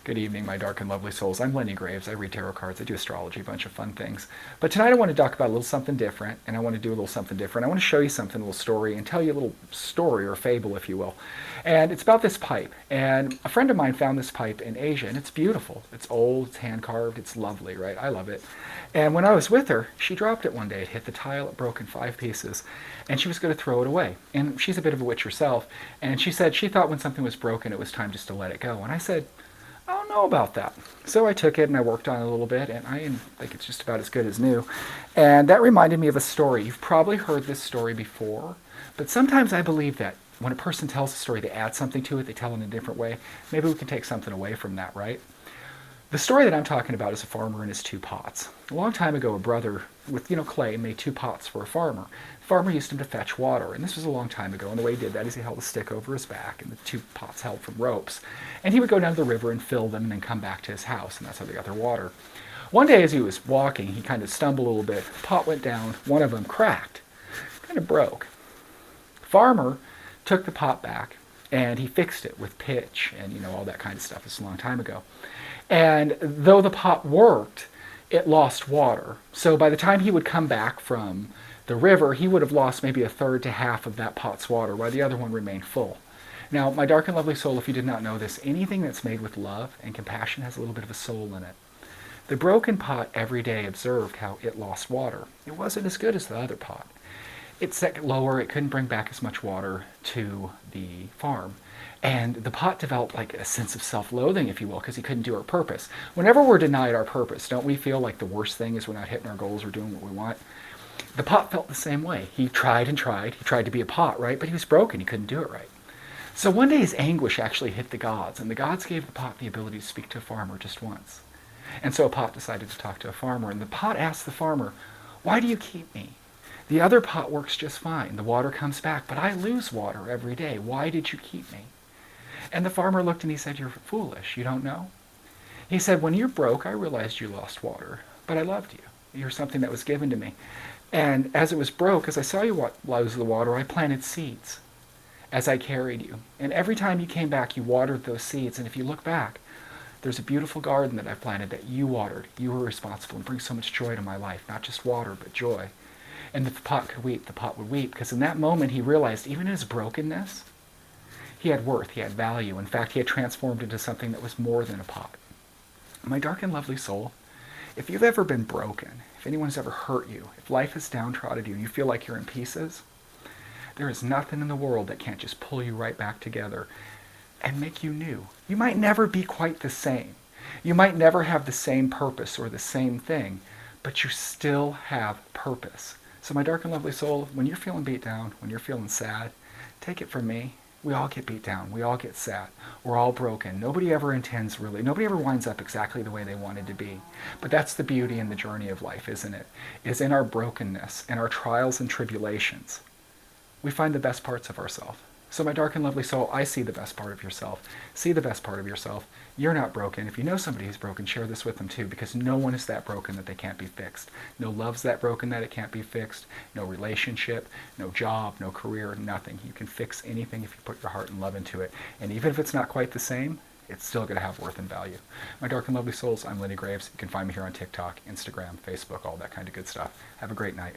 Good evening, my dark and lovely souls. I'm Lenny Graves. I read tarot cards. I do astrology, a bunch of fun things. But tonight I want to talk about a little something different, and I want to do a little something different. I want to show you something, a little story, and tell you a little story or fable, if you will. And it's about this pipe. And a friend of mine found this pipe in Asia, and it's beautiful. It's old, it's hand carved, it's lovely, right? I love it. And when I was with her, she dropped it one day. It hit the tile, it broke in 5 pieces, and she was going to throw it away. And she's a bit of a witch herself, and she said she thought when something was broken, it was time just to let it go. And I said, I don't know about that. So I took it and I worked on it a little bit, and I think it's just about as good as new. And that reminded me of a story. You've probably heard this story before, but sometimes I believe that when a person tells a story, they add something to it, they tell it in a different way. Maybe we can take something away from that, right? The story that I'm talking about is a farmer and his 2 pots. A long time ago, a brother with clay made 2 pots for a farmer. The farmer used them to fetch water, and this was a long time ago. And the way he did that is he held a stick over his back, and the 2 pots held from ropes. And he would go down to the river and fill them, and then come back to his house, and that's how they got their water. One day, as he was walking, he kind of stumbled a little bit. The pot went down. One of them cracked, kind of broke. The farmer took the pot back, and he fixed it with pitch and all that kind of stuff. It's a long time ago. And though the pot worked, it lost water. So by the time he would come back from the river, he would have lost maybe a third to half of that pot's water, while the other one remained full. Now, my dark and lovely soul, if you did not know this, anything that's made with love and compassion has a little bit of a soul in it. The broken pot every day observed how it lost water. It wasn't as good as the other pot. It sank lower, it couldn't bring back as much water to the farm. And the pot developed like a sense of self-loathing, if you will, because he couldn't do our purpose. Whenever we're denied our purpose, don't we feel like the worst thing is we're not hitting our goals or doing what we want? The pot felt the same way. He tried and tried. He tried to be a pot, right? But he was broken. He couldn't do it right. So one day his anguish actually hit the gods, and the gods gave the pot the ability to speak to a farmer just once. And so a pot decided to talk to a farmer, and the pot asked the farmer, "Why do you keep me? The other pot works just fine. The water comes back, but I lose water every day. Why did you keep me?" And the farmer looked and he said, "You're foolish. You don't know?" He said, "When you're broke, I realized you lost water, but I loved you. You're something that was given to me. And as it was broke, as I saw you lose the water, I planted seeds as I carried you. And every time you came back, you watered those seeds. And if you look back, there's a beautiful garden that I've planted that you watered. You were responsible and bring so much joy to my life. Not just water, but joy." And if the pot could weep, the pot would weep. Because in that moment, he realized even in his brokenness, he had worth, he had value. In fact, he had transformed into something that was more than a pot. My dark and lovely soul, if you've ever been broken, if anyone's ever hurt you, if life has downtrodden you and you feel like you're in pieces, there is nothing in the world that can't just pull you right back together and make you new. You might never be quite the same. You might never have the same purpose or the same thing, but you still have purpose. So my dark and lovely soul, when you're feeling beat down, when you're feeling sad, take it from me. We all get beat down. We all get sad. We're all broken. Nobody ever winds up exactly the way they wanted to be. But that's the beauty and the journey of life, isn't it? Is in our brokenness, in our trials and tribulations, we find the best parts of ourselves. So my dark and lovely soul, I see the best part of yourself. See the best part of yourself. You're not broken. If you know somebody who's broken, share this with them too, because no one is that broken that they can't be fixed. No love's that broken that it can't be fixed. No relationship, no job, no career, nothing. You can fix anything if you put your heart and love into it. And even if it's not quite the same, it's still going to have worth and value. My dark and lovely souls, I'm Lenny Graves. You can find me here on TikTok, Instagram, Facebook, all that kind of good stuff. Have a great night.